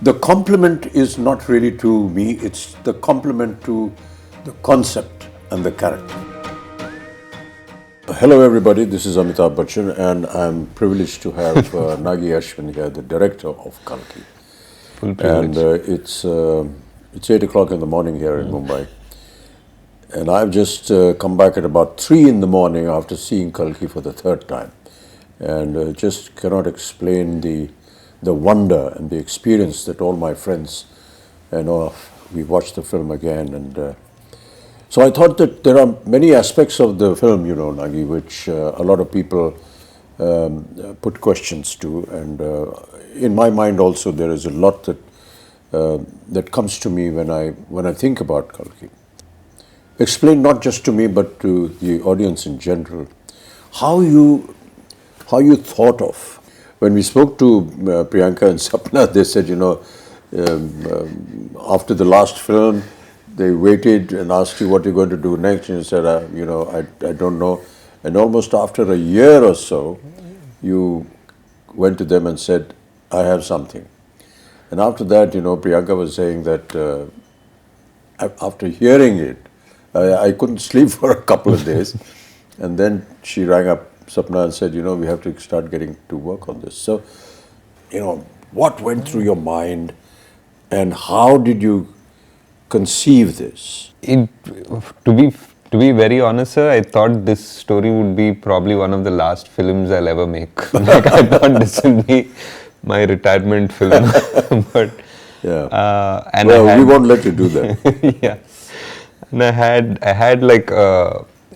The compliment is not really to me, it's the compliment to the concept and the character. Hello everybody, this is Amitabh Bachchan and I'm privileged to have Nag Ashwin here, the director of Kalki. Full privilege. And it's 8 o'clock in the morning here in Mumbai. And I've just come back at about 3 in the morning after seeing Kalki for the third time. And just cannot explain the wonder and the experience that all my friends, we watched the film again. And so I thought that there are many aspects of the film, Nagi, which a lot of people put questions to. And in my mind also, there is a lot that comes to me when I think about Kalki. Explain not just to me, but to the audience in general, how you thought of. When we spoke to Priyanka and Sapna, they said, after the last film, they waited and asked you what you're going to do next, and you said, I don't know. And almost after a year or so, you went to them and said, I have something. And after that, Priyanka was saying that after hearing it, I couldn't sleep for a couple of days. And then she rang up Sapna and said, we have to start getting to work on this. So, what went through your mind and how did you conceive this? To be very honest, sir, I thought this story would be probably one of the last films I'll ever make. Like, I thought this would be my retirement film. But yeah, and we won't let you do that. Yeah, and I had like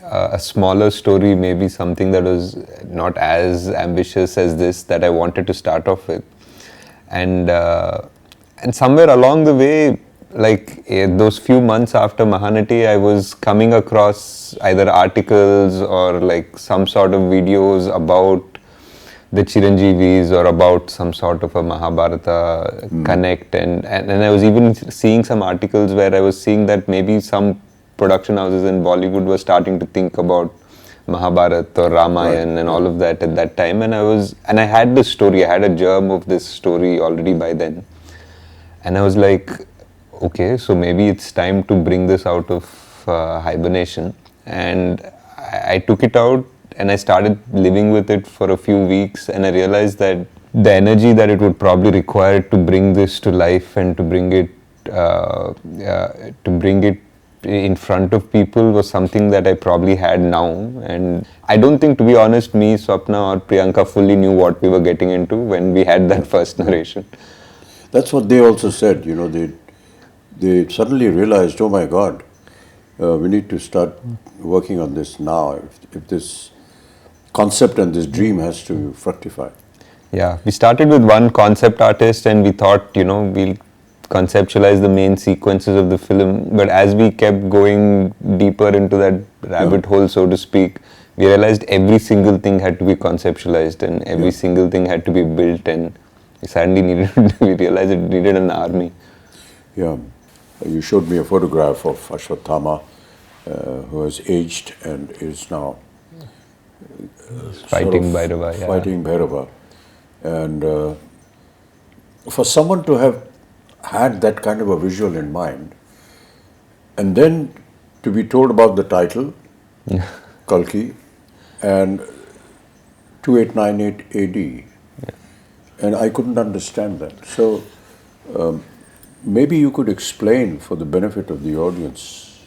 a smaller story, maybe something that was not as ambitious as this, that I wanted to start off with, and somewhere along the way, like those few months after Mahanati, I was coming across either articles or like some sort of videos about the Chiranjeevis or about some sort of a Mahabharata connect, and I was even seeing some articles where I was seeing that maybe some production houses in Bollywood were starting to think about Mahabharata or Ramayana and all of that at that time, and I had this story, I had a germ of this story already by then, and I was like, okay, so maybe it's time to bring this out of hibernation. And I took it out and I started living with it for a few weeks, and I realized that the energy that it would probably require to bring this to life and to bring it in front of people was something that I probably had now. And I don't think, to be honest, me, Swapna or Priyanka fully knew what we were getting into when we had that first narration. That's what they also said, they suddenly realized, oh my God, we need to start working on this now if this concept and this dream has to fructify. Yeah, we started with one concept artist and we thought, we'll conceptualize the main sequences of the film, but as we kept going deeper into that rabbit hole, so to speak, we realized every single thing had to be conceptualized and every single thing had to be built, and we realized it needed an army. Yeah, you showed me a photograph of Ashwatthama who has aged and is now fighting Bhairava. Yeah. Fighting Bhairava. And for someone to have had that kind of a visual in mind, and then to be told about the title, Kalki, and 2898 AD, and I couldn't understand that. So maybe you could explain for the benefit of the audience.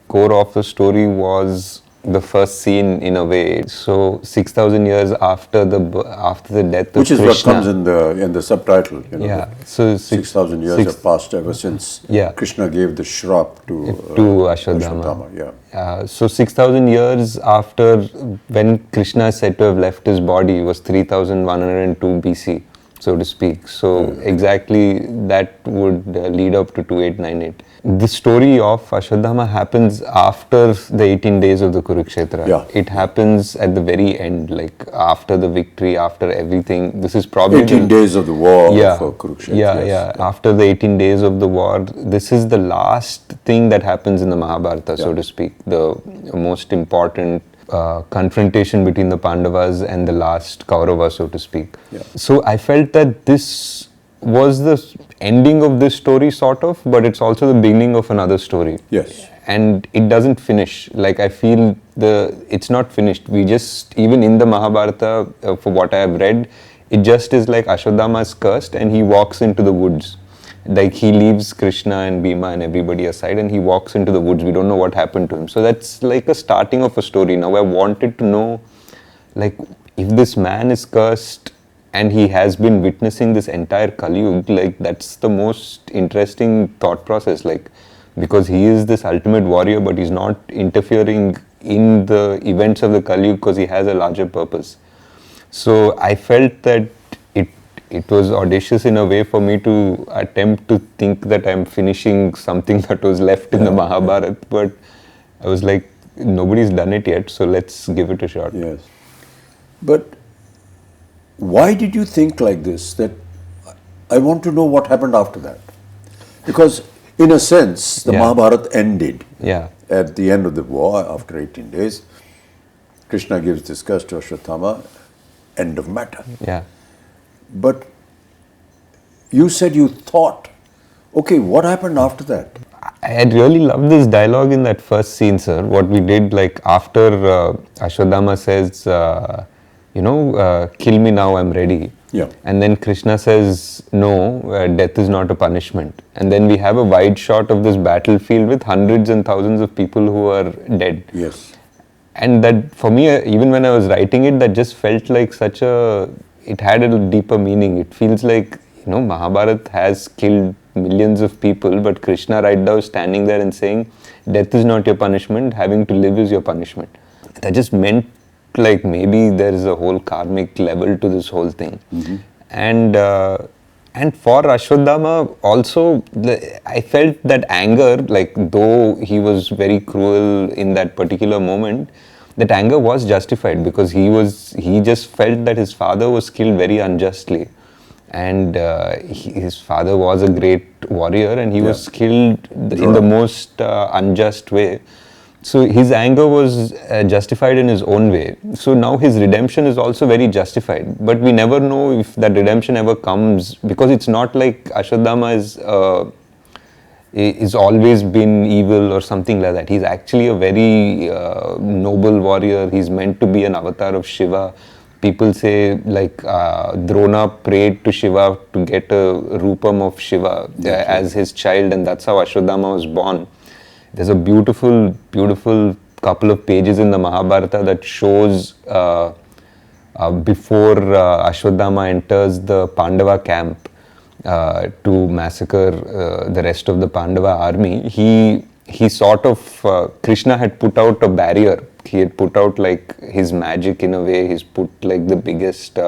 Core of the story was the first scene, in a way. So 6,000 years after the death of Krishna. Which is what comes in the subtitle. Yeah. So 6,000 years have passed ever since Krishna gave the shrap to Ashwatthama. Yeah. So 6,000 years after, when Krishna is said to have left his body, was 3,102 BC, so to speak. So exactly that would lead up to 2898. The story of Ashwatthama happens after the 18 days of the Kurukshetra. Yeah. It happens at the very end, like after the victory, after everything. This is probably 18 days of the war for Kurukshetra. Yeah. After the 18 days of the war, this is the last thing that happens in the Mahabharata, so to speak. The most important confrontation between the Pandavas and the last Kaurava, so to speak. Yeah. So I felt that this was the ending of this story, sort of, but it's also the beginning of another story. Yes. And it doesn't finish. Like, I feel it's not finished. We just, even in the Mahabharata, for what I have read, it just is like Ashwadama is cursed and he walks into the woods. Like, he leaves Krishna and Bhima and everybody aside and he walks into the woods. We don't know what happened to him. So that's like a starting of a story. Now I wanted to know, like, if this man is cursed and he has been witnessing this entire Kali Yuga, like, that's the most interesting thought process. Like, because he is this ultimate warrior, but he's not interfering in the events of the Kali Yuga because he has a larger purpose. So I felt that it was audacious in a way for me to attempt to think that I'm finishing something that was left in the Mahabharata, but I was like, nobody's done it yet, so let's give it a shot. Yes. But why did you think like this, that I want to know what happened after that? Because in a sense, the Mahabharata ended at the end of the war after 18 days. Krishna gives disgust to Ashwatthama, end of matter. Yeah. But you said you thought, okay, what happened after that? I had really loved this dialogue in that first scene, sir. What we did, like, after Ashwadama says, kill me now, I'm ready. Yeah. And then Krishna says, no, death is not a punishment. And then we have a wide shot of this battlefield with hundreds and thousands of people who are dead. Yes. And that, for me, even when I was writing it, that just felt like it had a deeper meaning. It feels like, Mahabharata has killed millions of people, but Krishna right now is standing there and saying, death is not your punishment, having to live is your punishment. That just meant, like, maybe there is a whole karmic level to this whole thing. Mm-hmm. And for Ashwadama also, I felt that anger, like, though he was very cruel in that particular moment, that anger was justified because he just felt that his father was killed very unjustly. And his father was a great warrior and he was killed in the most unjust way. So his anger was justified in his own way. So now his redemption is also very justified. But we never know if that redemption ever comes, because it's not like Ashwadama is always been evil or something like that. He's actually a very noble warrior. He's meant to be an avatar of Shiva. People say, like, Drona prayed to Shiva to get a rupam of Shiva as his child, and that's how Ashwadama was born. There's a beautiful, beautiful couple of pages in the Mahabharata that shows before Ashwadama enters the Pandava camp to massacre the rest of the Pandava army. He sort of, Krishna had put out a barrier. He had put out, like, his magic in a way. He's put, like, the biggest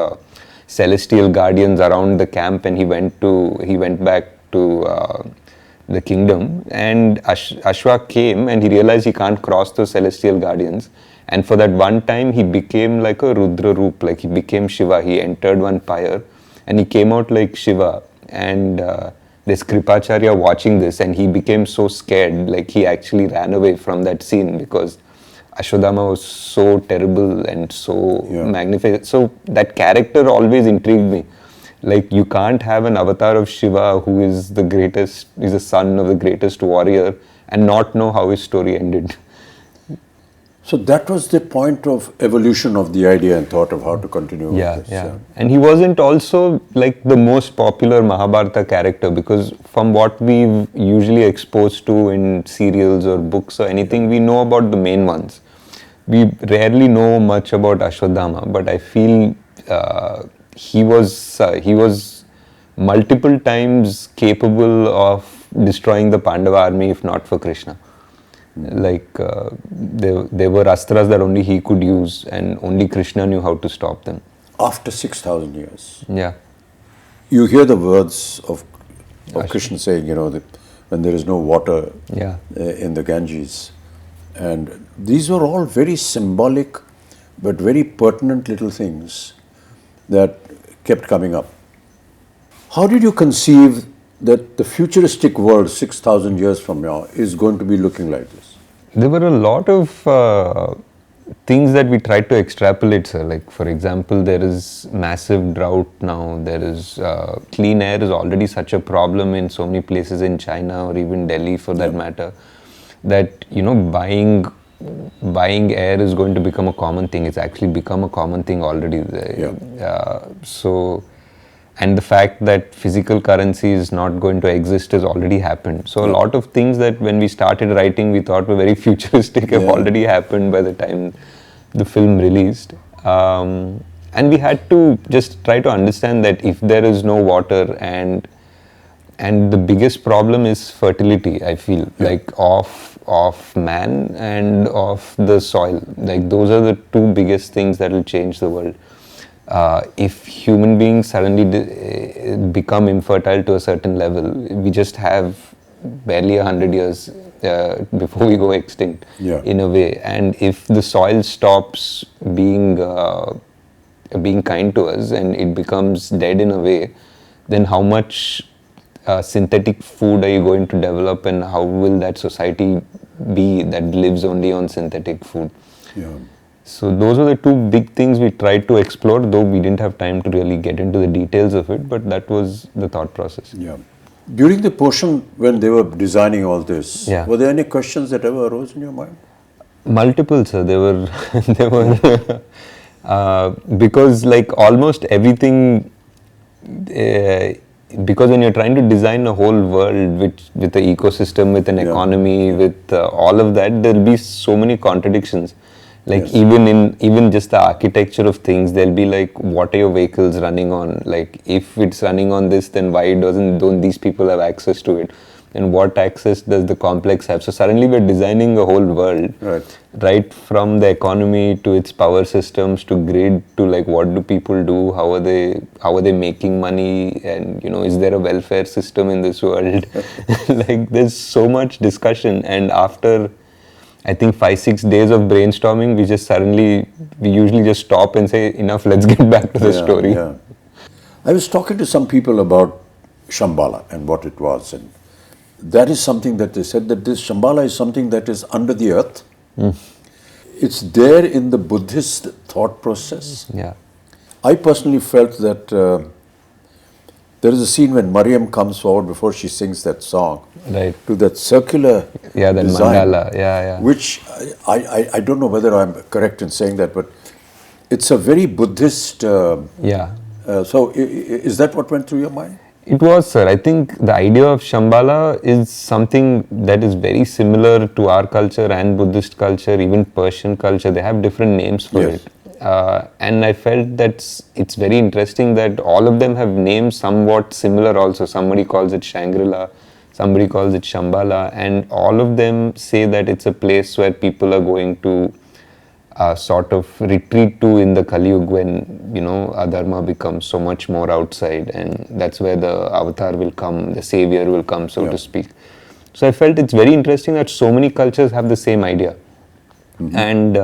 celestial guardians around the camp, and he went back to the kingdom. And Ashwa came and he realized he can't cross those celestial guardians. And for that one time, he became like a Rudra Roop, like he became Shiva. He entered one pyre and he came out like Shiva. And there's Kripacharya watching this, and he became so scared, like he actually ran away from that scene because Ashwadama was so terrible and so magnificent. So that character always intrigued me. Like, you can't have an avatar of Shiva who is the greatest, is the son of the greatest warrior, and not know how his story ended. So that was the point of evolution of the idea and thought of how to continue with this. Yeah. And he wasn't also, like, the most popular Mahabharata character, because from what we've usually exposed to in serials or books or anything, we know about the main ones. We rarely know much about Ashwadama, but I feel he was multiple times capable of destroying the Pandava army if not for Krishna. Like, there were astras that only he could use, and only Krishna knew how to stop them. After 6,000 years. Yeah. You hear the words of Krishna saying, that when there is no water in the Ganges. And these were all very symbolic but very pertinent little things that kept coming up. How did you conceive that the futuristic world 6,000 years from now is going to be looking like this? There were a lot of things that we try to extrapolate, sir. Like, for example, there is massive drought now. There is clean air is already such a problem in so many places in China or even Delhi, for that matter, that buying air is going to become a common thing. It's actually become a common thing already. And the fact that physical currency is not going to exist has already happened. So a lot of things that when we started writing we thought were very futuristic have already happened by the time the film released. And we had to just try to understand that if there is no water and the biggest problem is fertility, I feel, like of man and of the soil. Like, those are the two biggest things that will change the world. If human beings suddenly become infertile to a certain level, we just have barely 100 years before we go extinct, in a way. And if the soil stops being kind to us and it becomes dead in a way, then how much synthetic food are you going to develop, and how will that society be that lives only on synthetic food? So those are the two big things we tried to explore, though we didn't have time to really get into the details of it, but that was the thought process. During the portion when they were designing all this, were there any questions that ever arose in your mind? Multiple, sir. There were because like almost everything, because when you're trying to design a whole world with an ecosystem, with an economy, with all of that, there'll be so many contradictions. Like, even just the architecture of things, there'll be like, what are your vehicles running on? Like, if it's running on this, then why don't these people have access to it? And what access does the complex have? So suddenly we're designing a whole world, right from the economy to its power systems to grid to like, what do people do? How are they making money? And is there a welfare system in this world? Like, there's so much discussion, and after I think 5-6 days of brainstorming, we usually just stop and say, enough, let's get back to the story. I was talking to some people about Shambhala and what it was, and that is something that they said, that this Shambhala is something that is under the earth. It's there in the Buddhist thought process. I personally felt that there is a scene when Mariam comes forward before she sings that song, to that circular that design, mandala, which I don't know whether I'm correct in saying that, but it's a very Buddhist. So is that what went through your mind? It was, sir. I think the idea of Shambhala is something that is very similar to our culture and Buddhist culture, even Persian culture. They have different names for it. And I felt that it's very interesting that all of them have names somewhat similar also. Somebody calls it Shangri-La, somebody calls it Shambhala, and all of them say that it's a place where people are going to sort of retreat to in the Kali Yuga, when adharma becomes so much more outside, and that's where the avatar will come, the savior will come, so to speak. So I felt it's very interesting that so many cultures have the same idea. And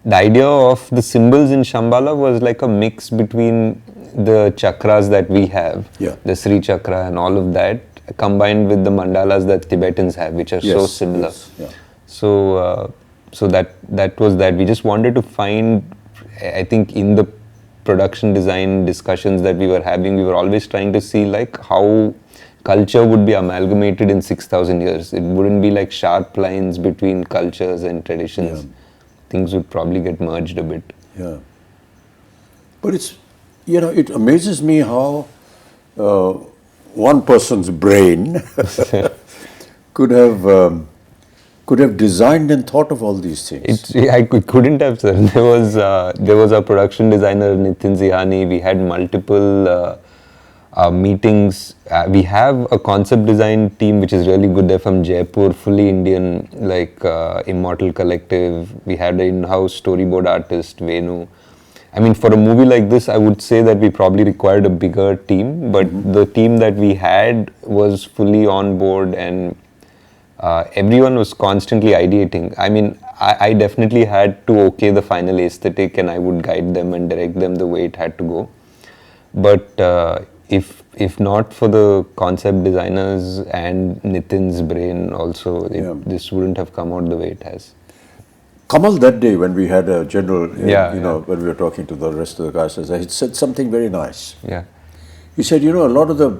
the idea of the symbols in Shambhala was like a mix between the chakras that we have, the Sri Chakra and all of that, combined with the mandalas that Tibetans have, which are so similar. So that was that. We just wanted to find, I think in the production design discussions that we were having, we were always trying to see like how culture would be amalgamated in 6,000 years. It wouldn't be like sharp lines between cultures and traditions. Things would probably get merged a bit. But it's, it amazes me how one person's brain could have designed and thought of all these things. I couldn't have, sir. There was a production designer, Nitin Zihani. We had multiple meetings. We have a concept design team which is really good. They're from Jaipur, fully Indian, like Immortal Collective. We had an in-house storyboard artist, Venu. I mean, for a movie like this, I would say that we probably required a bigger team, but the team that we had was fully on board, and everyone was constantly ideating. I mean, I definitely had to okay the final aesthetic, and I would guide them and direct them the way it had to go. But if not for the concept designers and Nitin's brain also, this wouldn't have come out the way it has. Kamal, that day when we had a general, Yeah, when we were talking to the rest of the guys, he said something very nice. yeah, He said, a lot of the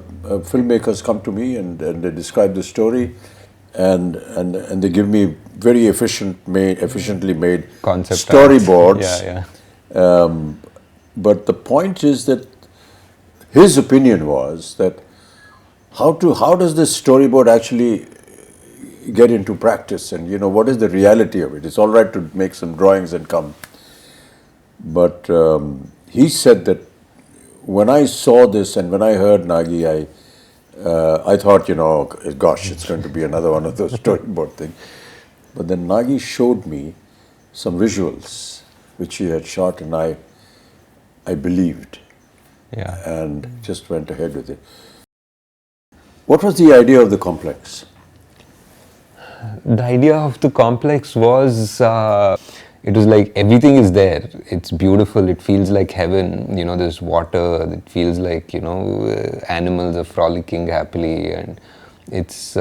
filmmakers come to me and they describe the story, and they give me very efficiently made concept arts. storyboards. Yeah. But the point is that his opinion was that how does this storyboard actually get into practice, and what is the reality of it? It's all right to make some drawings and come, but he said that when I saw this and when I heard Nagi, I thought, gosh, it's going to be another one of those storyboard things. But then Nagi showed me some visuals which he had shot, and I believed, and just went ahead with it. What was the idea of the complex? The idea of the complex was, it was like everything is there. It's beautiful. It feels like heaven. There's water. It feels like, animals are frolicking happily, and it's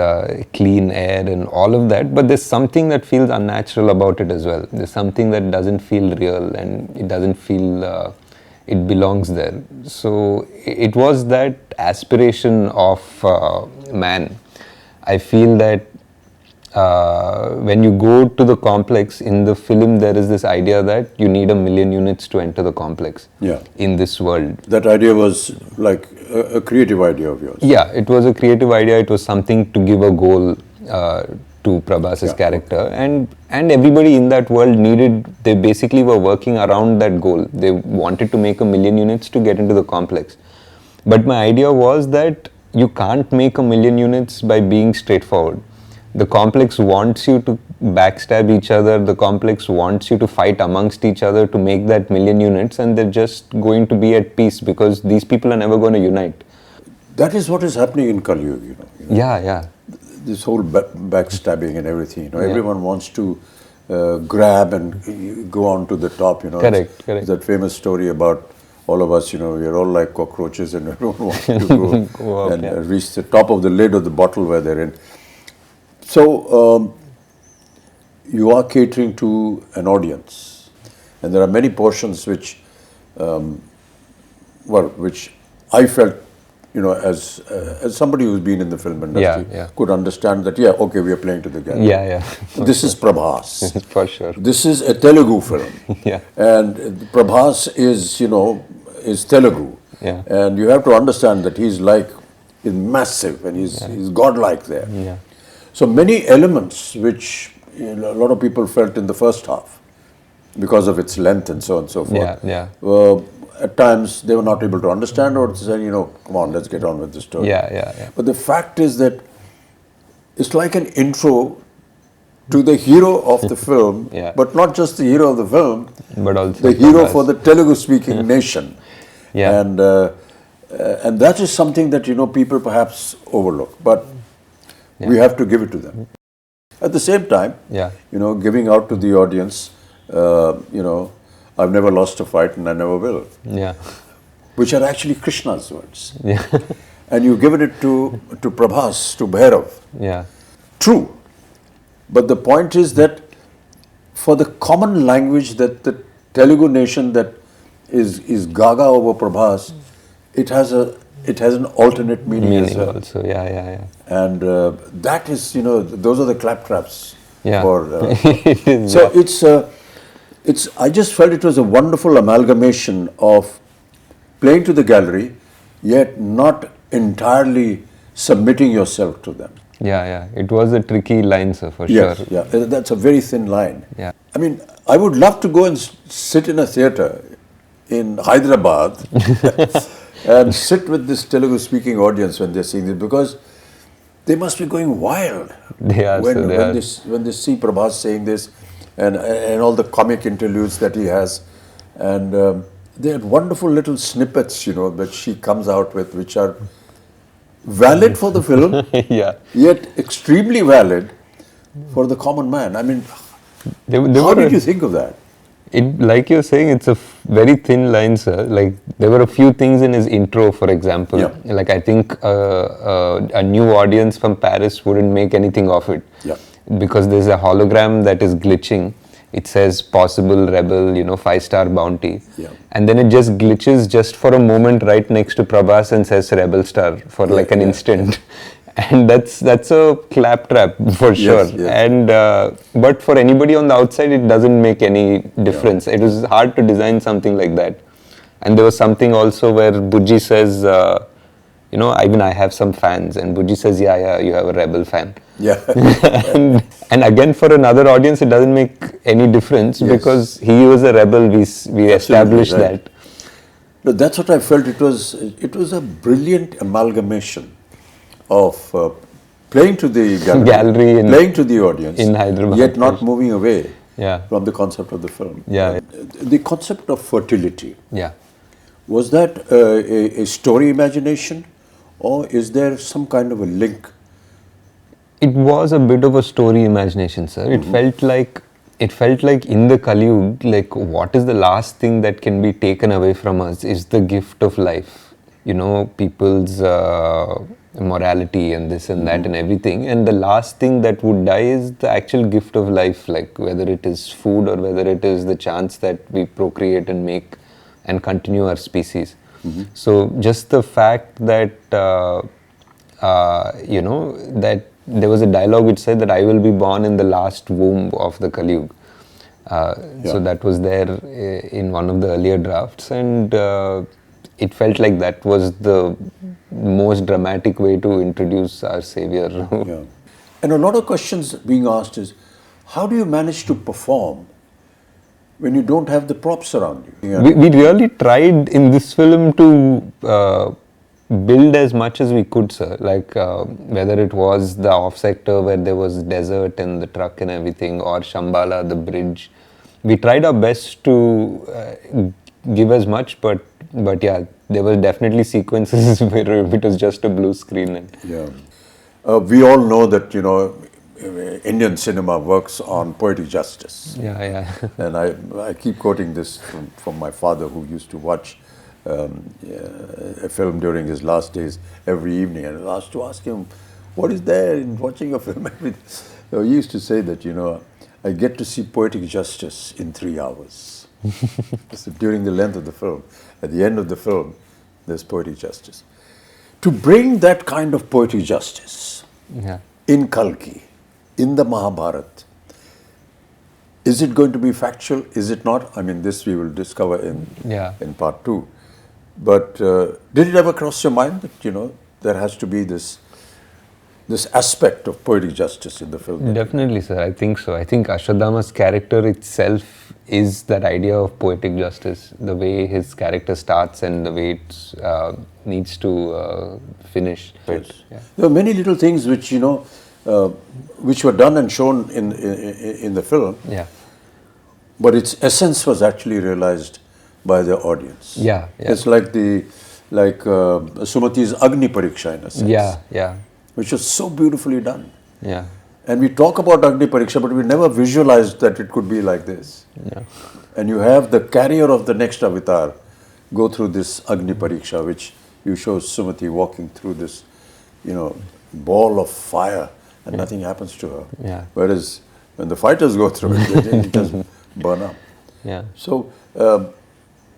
clean air and all of that. But there's something that feels unnatural about it as well. There's something that doesn't feel real, and it doesn't feel it belongs there. So it was that aspiration of man. I feel that when you go to the complex in the film, there is this idea that you need 1 million units to enter the complex in this world. That idea was like a creative idea of yours? Yeah, it was a creative idea. It was something to give a goal to Prabhas's character, and everybody in that world they basically were working around that goal. They wanted to make 1 million units to get into the complex. But my idea was that you can't make 1 million units by being straightforward. The complex wants you to backstab each other. The complex wants you to fight amongst each other to make that 1 million units, and they're just going to be at peace because these people are never going to unite. That is what is happening in Kalki, Yeah. This whole backstabbing and everything, everyone wants to grab and go on to the top, Correct. That famous story about all of us, we're all like cockroaches and everyone wants to go, go up, and reach the top of the lid of the bottle where they're in. So, you are catering to an audience, and there are many portions which I felt, as somebody who's been in the film industry, could understand that, okay, we are playing to the gallery. Yeah. This is Prabhas. For sure. This is a Telugu film. And Prabhas is Telugu. And you have to understand that he's massive, and he's godlike there. So many elements which a lot of people felt in the first half, because of its length and so on and so forth. At times they were not able to understand, or say, come on, let's get on with the story. But the fact is that it's like an intro to the hero of the film, but not just the hero of the film, but also the hero for the Telugu-speaking nation. And that is something that, people perhaps overlook, but we have to give it to them. At the same time, giving out to the audience, I've never lost a fight and I never will. Which are actually Krishna's words. And you've given it to Prabhas, to Bhairav. True. But the point is that for the common language that the Telugu nation that is gaga over Prabhas, it has an alternate meaning as well. Also, And that is, those are the claptraps. For, I just felt it was a wonderful amalgamation of playing to the gallery, yet not entirely submitting yourself to them. It was a tricky line, sir, for sure. That's a very thin line. I mean, I would love to go and sit in a theatre in Hyderabad and sit with this Telugu-speaking audience when they're seeing this, because they must be going wild when they see Prabhas saying this, and all the comic interludes that he has, and they had wonderful little snippets, that she comes out with, which are valid for the film, yet extremely valid for the common man. I mean, how did you think of that? Like you're saying, it's a very thin line, sir. Like, there were a few things in his intro, for example. Like, I think a new audience from Paris wouldn't make anything of it. Because there's a hologram that is glitching. it says possible rebel, 5-star bounty. Yeah. And then it just glitches just for a moment right next to Prabhas and says rebel star for like an instant. And that's a claptrap for sure. Yes, yes. And but for anybody on the outside, it doesn't make any difference. It was hard to design something like that. And there was something also where Bujji says, even I have some fans, and Bujji says, yeah, you have a rebel fan. Yeah. and again, for another audience, it doesn't make any difference because he was a rebel. We established right. that. No, that's what I felt. It was a brilliant amalgamation of playing to the gallery playing to the audience in Hyderabad, yet not moving away Yeah. from the concept of the film. Yeah. The concept of fertility, Yeah. was that a story imagination, or is there some kind of a link? It was a bit of a story imagination, sir. It felt like in the Kali Yuga, like what is the last thing that can be taken away from us is the gift of life. People's morality and this and that and everything. And the last thing that would die is the actual gift of life, like whether it is food or whether it is the chance that we procreate and make and continue our species. So just the fact that, that there was a dialogue which said that I will be born in the last womb of the Kali Yuga. So that was there in one of the earlier drafts, and it felt like that was the most dramatic way to introduce our savior. Yeah. And a lot of questions being asked is, how do you manage to perform when you don't have the props around you? Yeah. We really tried in this film to build as much as we could, sir. Like whether it was the off sector where there was desert and the truck and everything, or Shambhala, the bridge. We tried our best to give as much, but yeah, there were definitely sequences where it was just a blue screen. And Yeah. We all know that, Indian cinema works on poetic justice. yeah. And I keep quoting this from my father, who used to watch a film during his last days every evening, and I was asked to ask him, what is there in watching a film? So he used to say that, I get to see poetic justice in 3 hours. So during the length of the film, at the end of the film, there's poetic justice. To bring that kind of poetic justice Yeah. in Kalki, in the Mahabharata, is it going to be factual? Is it not? I mean, this we will discover in part 2. But did it ever cross your mind that, there has to be this aspect of poetic justice in the film? Definitely, sir. I think so. I think Ashwadhama's character itself is that idea of poetic justice. The way his character starts and the way it needs to finish. Yes. Yeah. There are many little things which, which were done and shown in the film, Yeah. but its essence was actually realized by the audience. Yeah. It's like Sumati's Agni Pariksha in a sense. Yeah. Which was so beautifully done. Yeah. And we talk about Agni Pariksha, but we never visualized that it could be like this. Yeah. And you have the carrier of the next avatar go through this Agni Pariksha, which you show Sumati walking through this, ball of fire, and nothing happens to her. Yeah. Whereas when the fighters go through it, it just burn up. Yeah. So,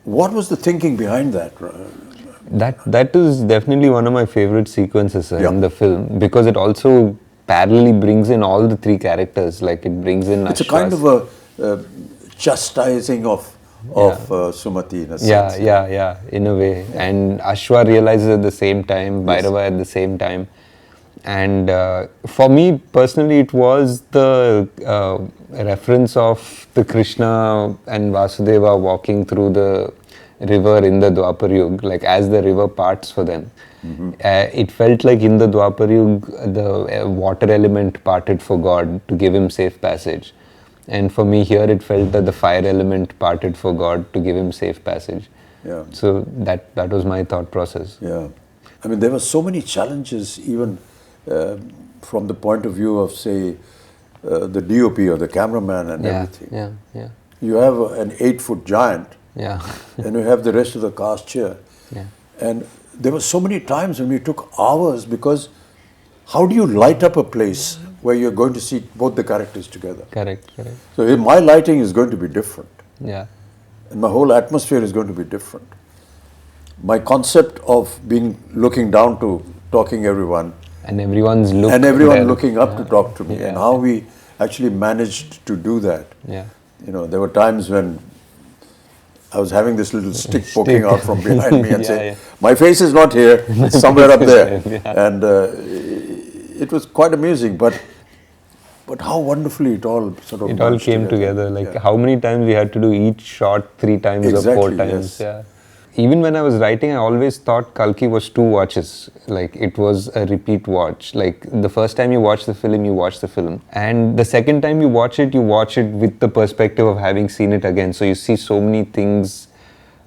what was the thinking behind that? That is definitely one of my favorite sequences in the film, because it also parallelly brings in all the 3 characters. Like it brings in It's a kind of a chastising of Sumati in a sense. Yeah, in a way. And Ashwa realizes at the same time, Bhairava at the same time. And for me personally, it was the reference of the Krishna and Vasudeva walking through the river in the Dwapar Yuga, like as the river parts for them. It felt like in the Dwapar Yuga, the water element parted for God to give him safe passage. And for me here, it felt that the fire element parted for God to give him safe passage. Yeah. So that was my thought process. Yeah. I mean, there were so many challenges, even from the point of view of, say, the DOP or the cameraman and everything. Yeah. You have an 8-foot giant, Yeah. and you have the rest of the cast here. Yeah. And there were so many times when we took hours, because how do you light up a place where you're going to see both the characters together. Correct. So my lighting is going to be different. Yeah. And my whole atmosphere is going to be different. My concept of looking down to talking everyone, And everyone's looking up to talk to me, and how we actually managed to do that. Yeah. There were times when I was having this little stick poking out from behind me and saying, my face is not here, it's somewhere up there. And it was quite amusing, but how wonderfully it all sort of... It all came together. Like how many times we had to do each shot 3 times or 4 times. Yes. Yeah. Even when I was writing, I always thought Kalki was 2 watches. Like it was a repeat watch. Like the first time you watch the film, you watch the film. And the second time you watch it with the perspective of having seen it again. So you see so many things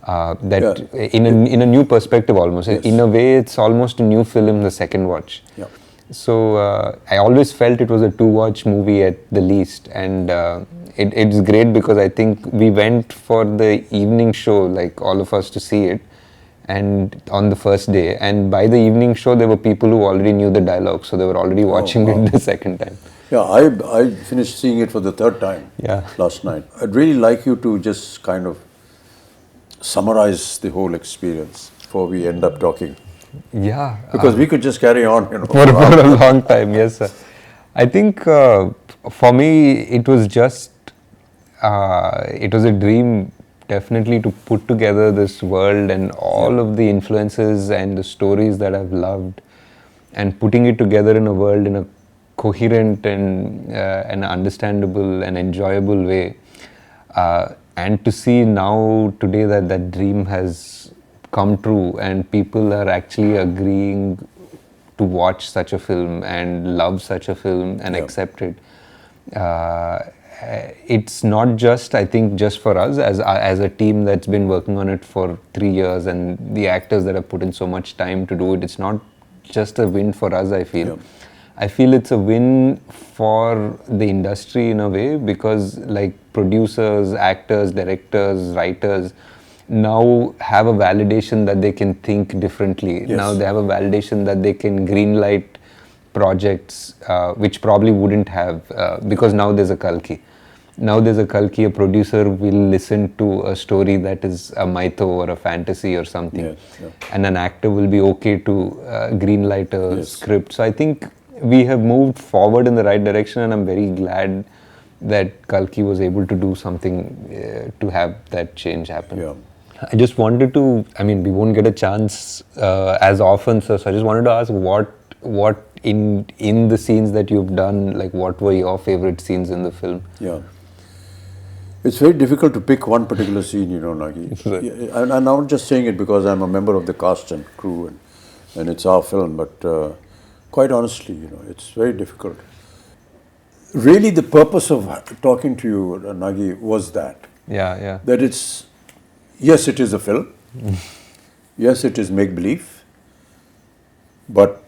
in a new perspective almost. Yes. In a way, it's almost a new film the second watch. Yeah. So I always felt it was a 2-watch movie at the least. And it's great because I think we went for the evening show, like all of us, to see it, and on the first day. And by the evening show, there were people who already knew the dialogue, so they were already watching it the second time. Yeah, I finished seeing it for the 3rd time last night. I'd really like you to just kind of summarize the whole experience before we end up talking. Yeah. Because we could just carry on, for a long time, yes, sir. I think for me, it was just, it was a dream definitely to put together this world and all of the influences and the stories that I've loved, and putting it together in a world in a coherent and an understandable and enjoyable way. And to see now today that dream has come true and people are actually agreeing to watch such a film and love such a film and accept it. It's not just, I think, just for us as a team that's been working on it for 3 years, and the actors that have put in so much time to do it. It's not just a win for us, I feel. I feel it's a win for the industry in a way, because like producers, actors, directors, writers now have a validation that they can think differently. Now they have a validation that they can greenlight projects which probably wouldn't have, because now there's a Kalki. Now there's a Kalki, a producer will listen to a story that is a mytho or a fantasy or something, and an actor will be okay to greenlight a script. So I think we have moved forward in the right direction, and I'm very glad that Kalki was able to do something to have that change happen. I just wanted to, I mean, we won't get a chance as often, so I just wanted to ask what in the scenes that you've done, like what were your favorite scenes in the film? It's very difficult to pick one particular scene, Nagi. And I'm not just saying it because I'm a member of the cast and crew and it's our film, but quite honestly, it's very difficult. Really, the purpose of talking to you, Nagi, was that. That it's, yes, it is a film. Yes, it is make-believe. But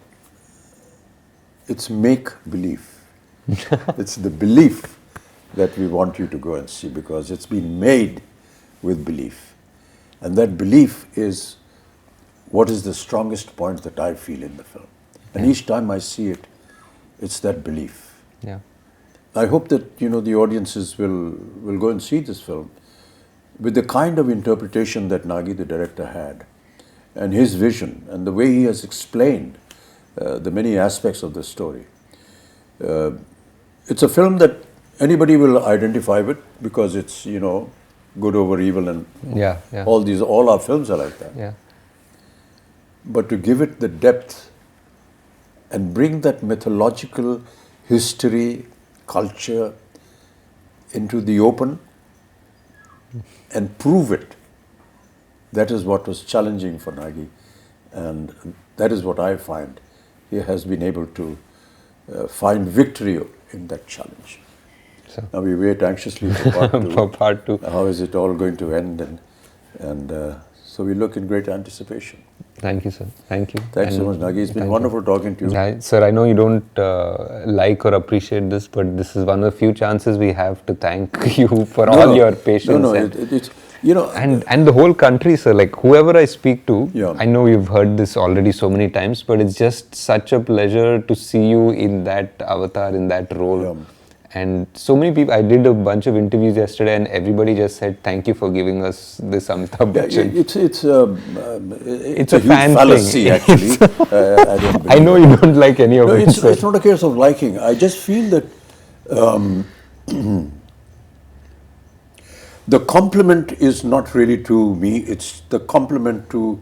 it's make-believe. It's the belief that we want you to go and see, because it's been made with belief. And that belief is what is the strongest point that I feel in the film. And each time I see it, it's that belief. I hope that, the audiences will go and see this film with the kind of interpretation that Nagi, the director, had, and his vision, and the way he has explained the many aspects of the story. It's a film that anybody will identify with, because it's, good over evil, and all our films are like that. But to give it the depth and bring that mythological history, culture into the open and prove it, that is what was challenging for Nagi, and that is what I find he has been able to find victory in that challenge. Now we wait anxiously for part 2. How is it all going to end? And so we look in great anticipation. Thank you, sir. Thank you. Thanks so much, Nagi. It's been wonderful talking to you. Sir, I know you don't like or appreciate this, but this is one of the few chances we have to thank you for all your patience. You know, And the whole country, sir, like whoever I speak to, Yeah. I know you've heard this already so many times, but it's just such a pleasure to see you in that avatar, in that role. Yeah. And so many people, I did a bunch of interviews yesterday and everybody just said, thank you for giving us this Amitabh Bachchan. it's a a huge fan fallacy, thing. actually. I don't believe I know it. you don't like any of No, it, sir. it's not a case of liking. I just feel that the compliment is not really to me, it's the compliment to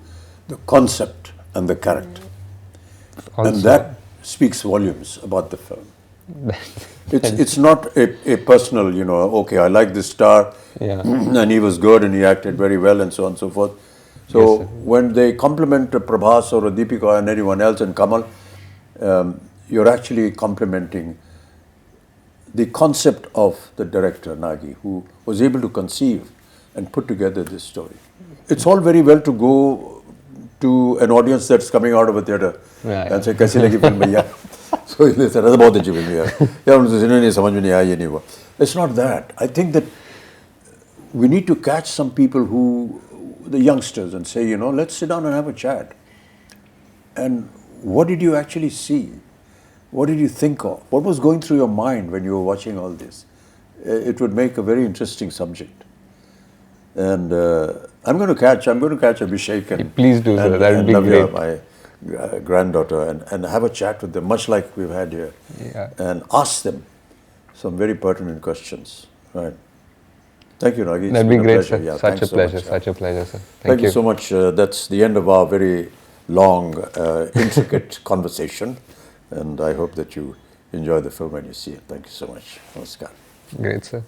the concept and the character. And Also. that speaks volumes about the film. It's not a personal, you know, okay, I like this star, Yeah. and he was good and he acted very well and so on and so forth. So Yes, sir. when they compliment a Prabhas or a Deepika and anyone else and Kamal, you're actually complimenting the concept of the director, Nagi, who was able to conceive and put together this story. It's all very well to go to an audience that's coming out of a theatre and say, "Kaisi lagi film bhaiya?" So they said, "That's about the film bhaiya." Yeah, उन्हें समझ में नहीं आया, ये नहीं हुआ. It's not that. I think that we need to catch some people who, the youngsters, and say, you know, let's sit down and have a chat. And what did you actually see? What did you think of? What was going through your mind when you were watching all this? It would make a very interesting subject. And I'm going to catch Abhishek and Please do, sir. That would be Navya, great. my granddaughter, and have a chat with them, much like we've had here, Yeah. and ask them some very pertinent questions. Right. Thank you, Nagi. It's That'd be been a great, pleasure. sir. Yeah, Such thanks a so pleasure. much. Such a pleasure, sir. Thank you so much. That's the end of our very long, intricate conversation. And I hope that you enjoy the film when you see it. Thank you so much. Namaskar. Great, sir.